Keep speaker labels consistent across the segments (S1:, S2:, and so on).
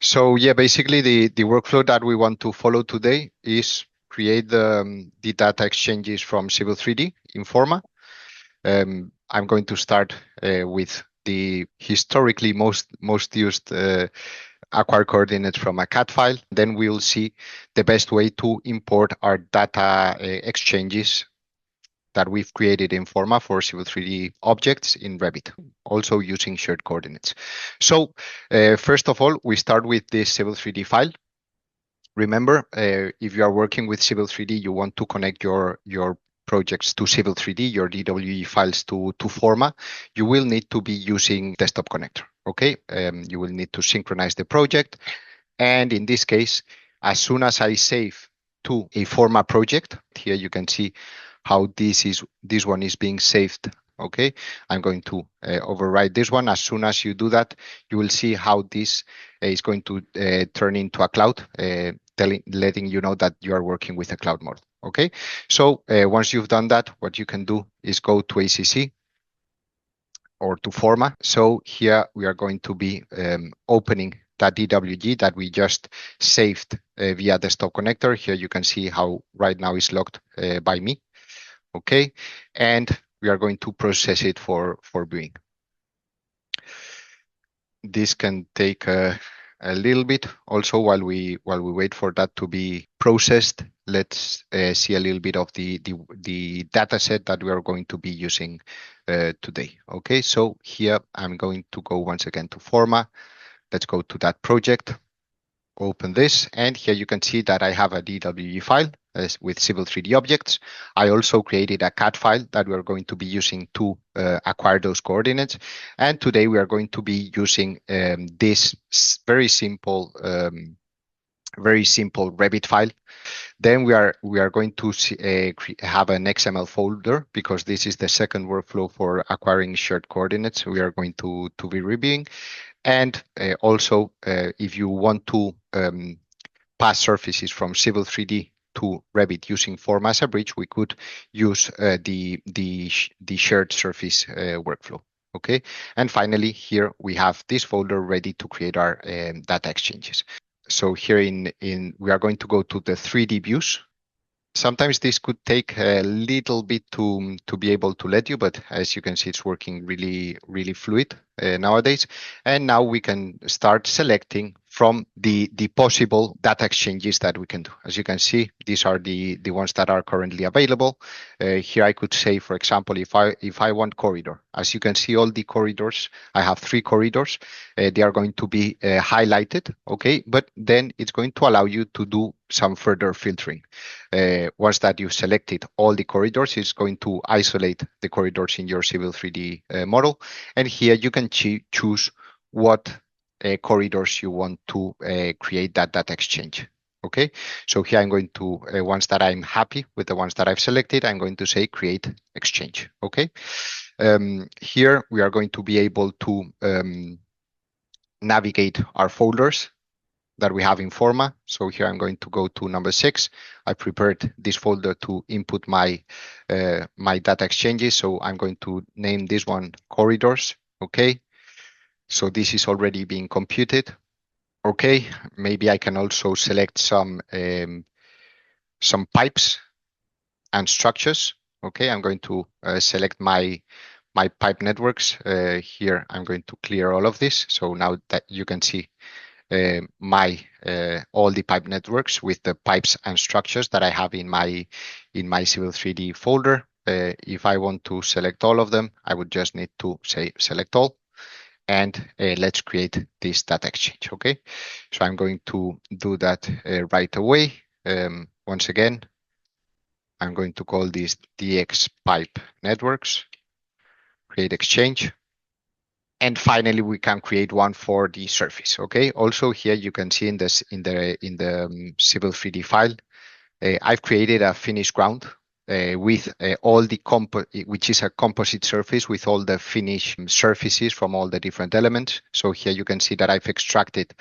S1: So yeah, basically the workflow that we want to follow today is create the data exchanges from Civil 3D in Forma. I'm going to start with the historically most used acquire coordinates from a CAD file. Then we'll see the best way to import our data exchanges that we've created in Forma for Civil 3D objects in Revit, also using shared coordinates. So first of all, we start with this Civil 3D file. Remember, if you are working with Civil 3D, you want to connect your projects to Civil 3D, your DWE files to Forma, you will need to be using Desktop Connector, okay? You will need to synchronize the project. And in this case, as soon as I save to a Forma project, here you can see how this one is being saved. Okay, I'm going to override this one. As soon as you do that, you will see how this is going to turn into a cloud, letting you know that you are working with a cloud model. Okay, so once you've done that, what you can do is go to ACC or to Forma. So here we are going to be opening that DWG that we just saved via Desktop Connector. Here you can see how right now is logged by me. Okay, and we are going to process it for viewing. This can take a little bit. Also, while we wait for that to be processed, let's see a little bit of the data set that we are going to be using today. Okay, so here I'm going to go once again to Forma. Let's go to that project. Open this, and here you can see that I have a DWG file with Civil 3D objects. I also created a CAD file that we are going to be using to acquire those coordinates. And today we are going to be using this very simple Revit file. Then we are going to have an XML folder, because this is the second workflow for acquiring shared coordinates we are going to be reviewing. And also, if you want to pass surfaces from Civil 3D to Revit using Forma as a bridge, we could use the shared surface workflow. Okay, and finally, here we have this folder ready to create our data exchanges. So here we are going to go to the 3D views. Sometimes this could take a little bit to be able to let you, but as you can see, it's working really fluid nowadays. And now we can start selecting from the possible data exchanges that we can do. As you can see, these are the ones that are currently available. Here I could say, for example, if I want corridor, as you can see, all the corridors, I have 3 corridors. They are going to be highlighted, okay? But then it's going to allow you to do some further filtering. Once that you've selected all the corridors, it's going to isolate the corridors in your Civil 3D model. And here you can choose what corridors you want to create that data exchange. Okay, so here I'm going to, once that I'm happy with the ones that I've selected, I'm going to say create exchange. Okay, here we are going to be able to navigate our folders that we have in Forma. So here I'm going to go to number 6. I prepared this folder to input my my data exchanges. So I'm going to name this one corridors. Okay. So this is already being computed. Okay. Maybe I can also select some pipes and structures. Okay. I'm going to select my pipe networks. Here I'm going to clear all of this. So now that you can see all the pipe networks with the pipes and structures that I have in my Civil 3D folder. If I want to select all of them, I would just need to say select all, and let's create this data exchange. Okay, so I'm going to do that right away. Once again, I'm going to call this DX pipe networks, create exchange. And finally, we can create one for the surface. Okay. Also, here you can see in this in the Civil 3D file, I've created a finished ground with all the which is a composite surface with all the finished surfaces from all the different elements. So here you can see that I've extracted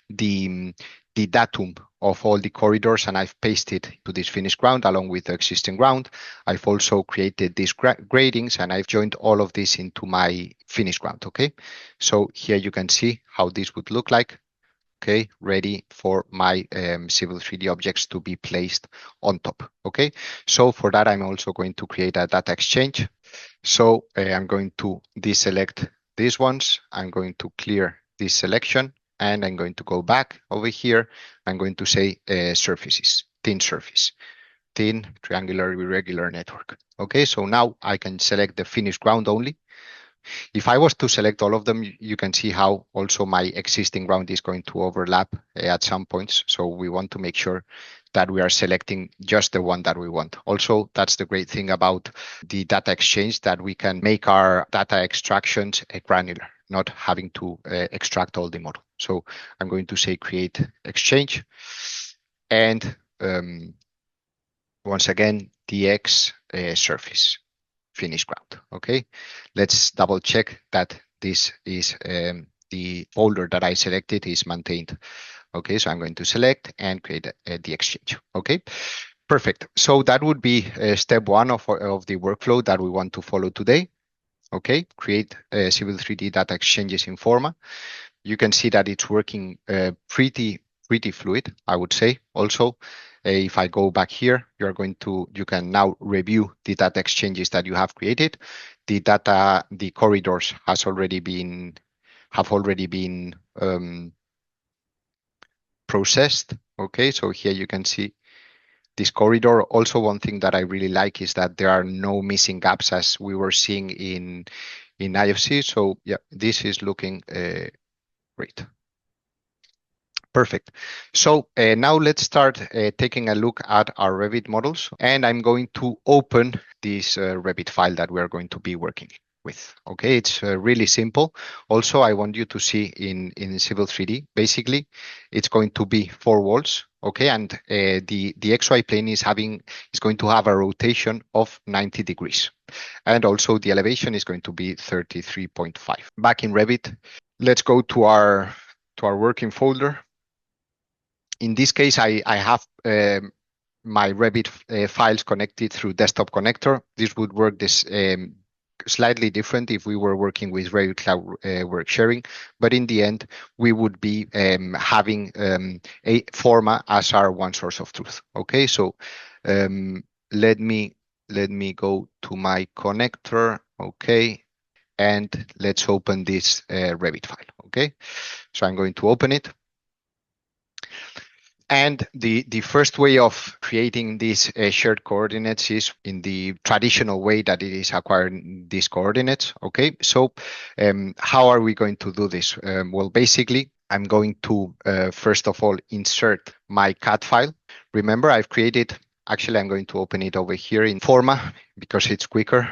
S1: the datum of all the corridors, and I've pasted to this finished ground along with the existing ground. I've also created these gradings, and I've joined all of this into my finished ground. Okay, so here you can see how this would look like. okay, ready for my Civil 3D objects to be placed on top, okay? So for that, I'm also going to create a data exchange. So I'm going to deselect these ones. I'm going to clear this selection, and I'm going to go back over here. I'm going to say surfaces, thin surface, thin, triangular, irregular network. Okay, so now I can select the finished ground only. If I was to select all of them, you can see how also my existing ground is going to overlap at some points. So we want to make sure that we are selecting just the one that we want. Also, that's the great thing about the data exchange, that we can make our data extractions granular, not having to extract all the model. So I'm going to say create exchange, and once again, DX surface, finish ground. Okay, let's double check that this is the folder that I selected is maintained. Okay, so I'm going to select and create the exchange. Okay, perfect. So that would be step one of the workflow that we want to follow today. Okay, create Civil 3D data exchanges in Forma. You can see that it's working pretty fluid, I would say. Also, if I go back here, you can now review the data exchanges that you have created. The corridors have already been processed. Okay, so here you can see this corridor. Also, one thing that I really like is that there are no missing gaps as we were seeing in IFC. So yeah, this is looking great. Perfect. So now let's start taking a look at our Revit models, and I'm going to open this Revit file that we're going to be working with. Okay, it's really simple. Also, I want you to see in Civil 3D, basically, it's going to be 4 walls. Okay, and the XY plane is going to have a rotation of 90 degrees, and also the elevation is going to be 33.5. Back in Revit, let's go to our working folder. In this case, I have my Revit files connected through desktop connector. This would work this slightly different if we were working with Revit Cloud work sharing, but in the end, we would be having a Forma as our one source of truth. Okay, so let me go to my connector. Okay, and let's open this Revit file. Okay, so I'm going to open it. And the first way of creating these shared coordinates is in the traditional way that it is acquiring these coordinates. Okay, so how are we going to do this? Well, basically, I'm going to first of all insert my CAD file. Remember, I've created. Actually, I'm going to open it over here in Forma because it's quicker.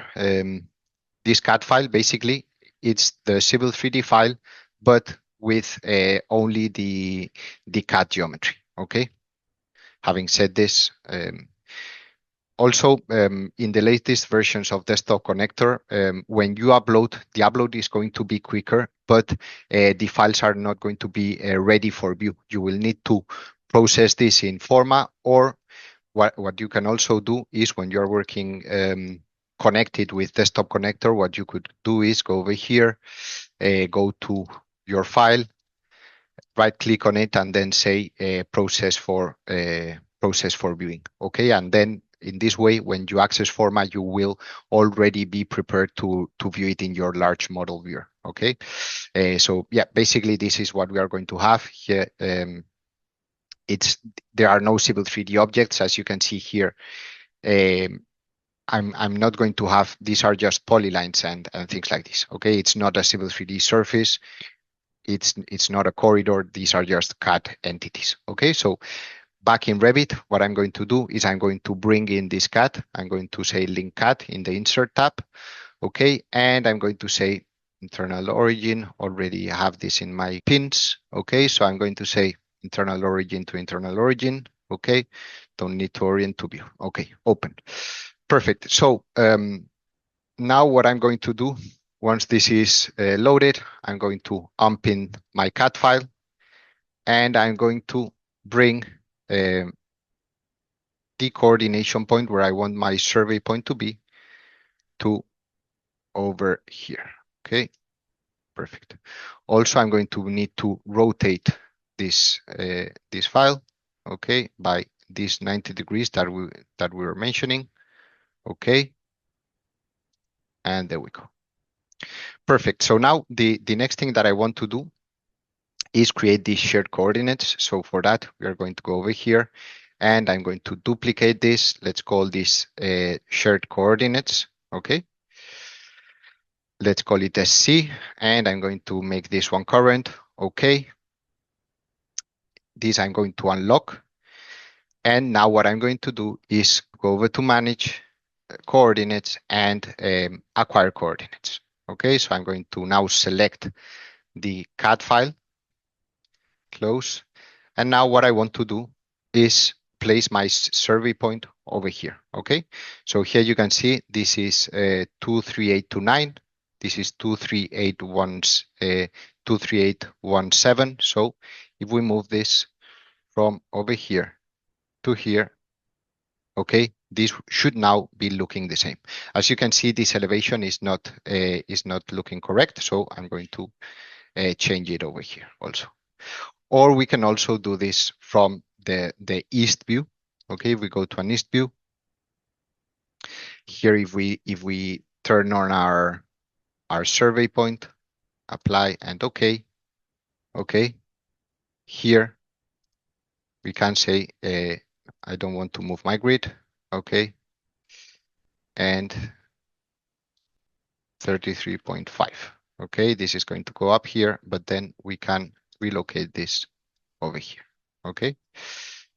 S1: This CAD file, basically, it's the Civil 3D file, but with only the CAD geometry. Okay. Having said this, also in the latest versions of Desktop Connector, when you upload, the upload is going to be quicker, but the files are not going to be ready for view. You will need to process this in Forma, or what you can also do is when you're working connected with Desktop Connector, what you could do is go over here, go to your file, right click on it, and then say process for viewing. Okay, and then in this way, when you access Forma, you will already be prepared to view it in your large model viewer. Okay, so yeah, basically this is what we are going to have here. There are no Civil 3D objects, as you can see here. I'm not going to have, these are just polylines and things like this. Okay, it's not a Civil 3D surface. It's not a corridor. These are just CAD entities. Okay, so back in Revit, what I'm going to do is I'm going to bring in this CAD. I'm going to say link CAD in the insert tab. Okay, and I'm going to say internal origin. Already have this in my pins. Okay, so I'm going to say internal origin to internal origin. Okay, don't need to orient to view. Okay, open. Perfect. So now what I'm going to do, once this is loaded, I'm going to unpin my CAD file, and I'm going to bring the coordination point where I want my survey point to be to over here. Okay, perfect. Also, I'm going to need to rotate this this file, okay, by these 90 degrees that we were mentioning, okay, and there we go. Perfect. So now the next thing that I want to do is create these shared coordinates. So for that, we are going to go over here and I'm going to duplicate this. Let's call this shared coordinates. Okay. Let's call it SC and I'm going to make this one current. Okay. This I'm going to unlock. And now what I'm going to do is go over to manage coordinates and acquire coordinates. Okay. So I'm going to now select the CAD file, close. And now what I want to do is place my survey point over here, okay? So here you can see this is 23829. This is 23817. So if we move this from over here to here, okay, this should now be looking the same. As you can see, this elevation is not looking correct, so I'm going to change it over here also. Or we can also do this from the east view. Okay, we go to an east view. Here, if we turn on our survey point, apply and okay. Okay. Here we can say I don't want to move my grid. Okay. And 33.5. Okay, this is going to go up here, but then we can relocate this over here. Okay.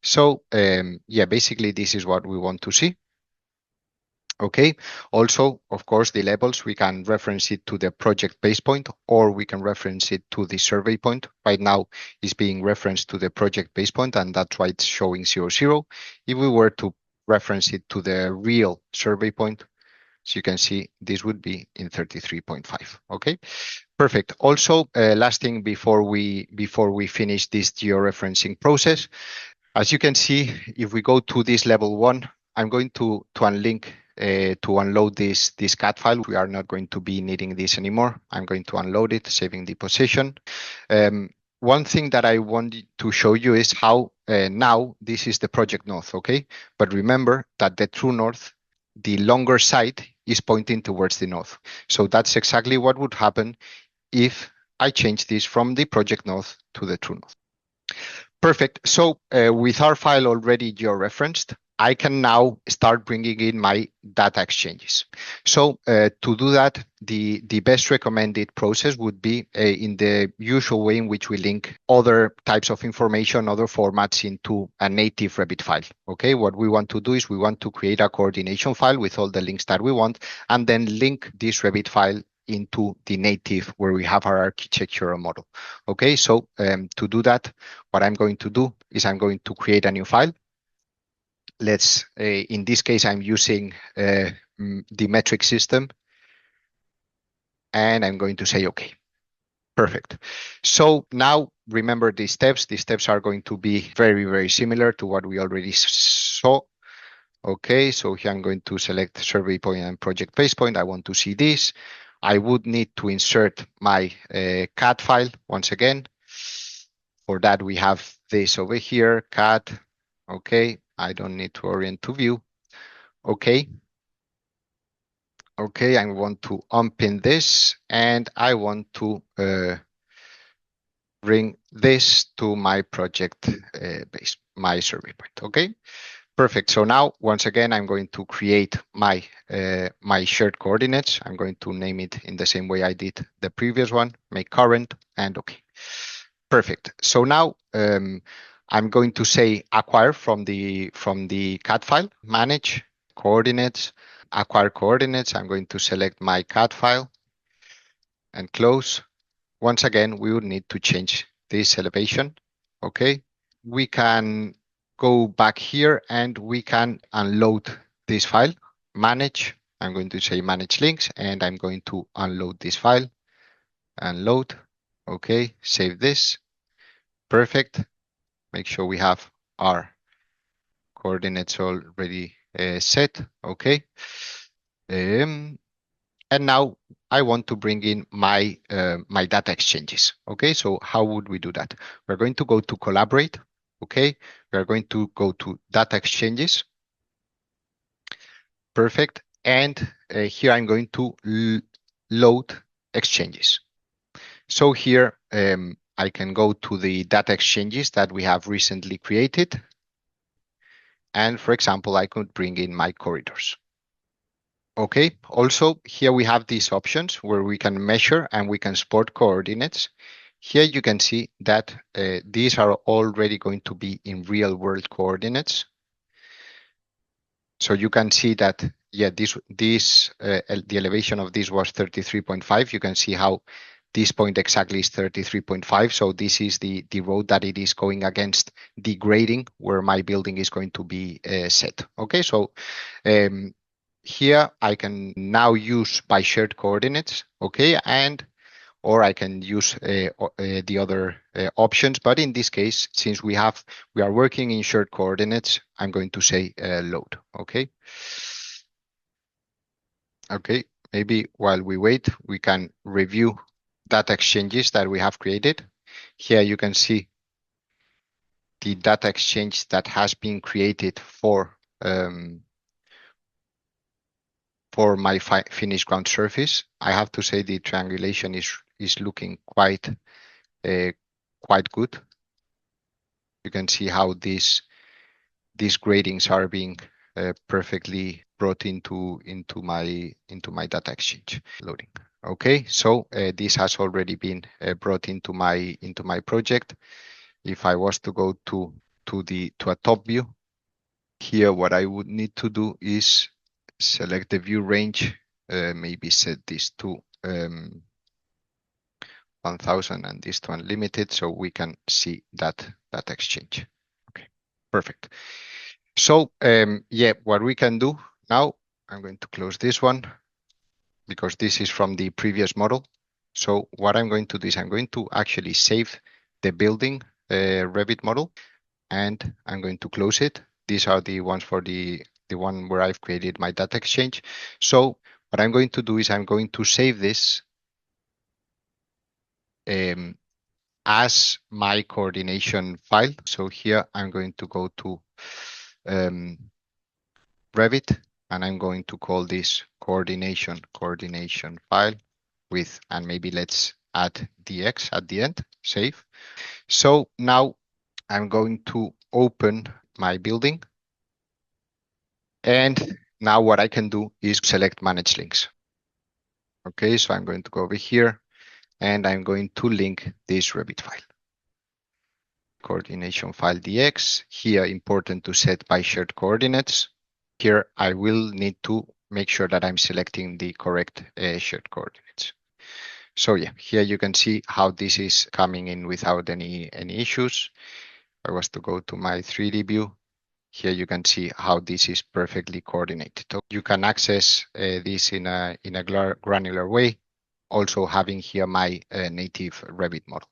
S1: So yeah, basically this is what we want to see. Okay. Also, of course, the levels, we can reference it to the project base point, or we can reference it to the survey point. Right now, it's being referenced to the project base point, and that's why it's showing 0, 0. If we were to reference it to the real survey point, as you can see, this would be in 33.5. Okay, perfect. Also, last thing before we finish this georeferencing process, as you can see, if we go to this level 1, I'm going to unlink to unload this CAD file. We are not going to be needing this anymore. I'm going to unload it, saving the position. One thing that I wanted to show you is how now this is the project north, okay? But remember that the true north, the longer side is pointing towards the north. So that's exactly what would happen if I change this from the project north to the true north. Perfect. So with our file already georeferenced, I can now start bringing in my data exchanges. So to do that, the best recommended process would be in the usual way in which we link other types of information, other formats into a native Revit file. Okay, what we want to do is we want to create a coordination file with all the links that we want, and then link this Revit file into the native where we have our architectural model. Okay, so to do that, what I'm going to do is I'm going to create a new file. Let's, in this case, I'm using the metric system, and I'm going to say okay. Perfect. So now remember these steps. These steps are going to be very, very similar to what we already saw. Okay, so here I'm going to select survey point and project base point. I want to see this. I would need to insert my CAD file once again. For that, we have this over here, CAD. Okay, I don't need to orient to view. Okay. Okay, I want to unpin this and I want to bring this to my project base, my survey point. Okay, perfect. So now, once again, I'm going to create my my shared coordinates. I'm going to name it in the same way I did the previous one, make current, and okay. Perfect. So now I'm going to say acquire from the CAD file, manage coordinates, acquire coordinates. I'm going to select my CAD file and close. Once again, we would need to change this elevation. Okay. We can go back here and we can unload this file, manage. I'm going to say manage links and I'm going to unload this file, unload. Okay. Save this. Perfect. Make sure we have our coordinates already set. Okay. And now I want to bring in my my data exchanges. Okay, so how would we do that? We're going to go to collaborate. Okay, we're going to go to data exchanges. Perfect. And here I'm going to load exchanges. So here I can go to the data exchanges that we have recently created. And for example, I could bring in my corridors. Okay, also here we have these options where we can measure and we can export coordinates. Here you can see that these are already going to be in real world coordinates. So you can see that, yeah, the elevation of this was 33.5. You can see how this point exactly is 33.5. So this is the road that it is going against the grading where my building is going to be set. Okay, so here I can now use by shared coordinates, okay, and or I can use the other options. But in this case, since we are working in shared coordinates, I'm going to say load, okay. Okay, maybe while we wait, we can review data exchanges that we have created. Here you can see the data exchange that has been created for my finished ground surface. I have to say the triangulation is looking quite good. You can see how these gradings are being perfectly brought into my data exchange loading. Okay, so this has already been brought into my project. If I was to go to a top view, here what I would need to do is select the view range, maybe set this to 1000 and this to unlimited, so we can see that exchange. Okay, perfect. So yeah, what we can do now, I'm going to close this one because this is from the previous model. So what I'm going to do is I'm going to actually save the building Revit model, and I'm going to close it. These are the ones for the one where I've created my data exchange. So what I'm going to do is I'm going to save this as my coordination file. So here I'm going to go to Revit, and I'm going to call this coordination file with, and maybe let's add dx at the end, save. So now I'm going to open my building, and now what I can do is select manage links. Okay, so I'm going to go over here and I'm going to link this Revit file. Coordination file dx, here important to set by shared coordinates. Here I will need to make sure that I'm selecting the correct shared coordinates. So yeah, here you can see how this is coming in without any issues. If I was to go to my 3D view, here you can see how this is perfectly coordinated. So you can access this in a granular way, also having here my native Revit model.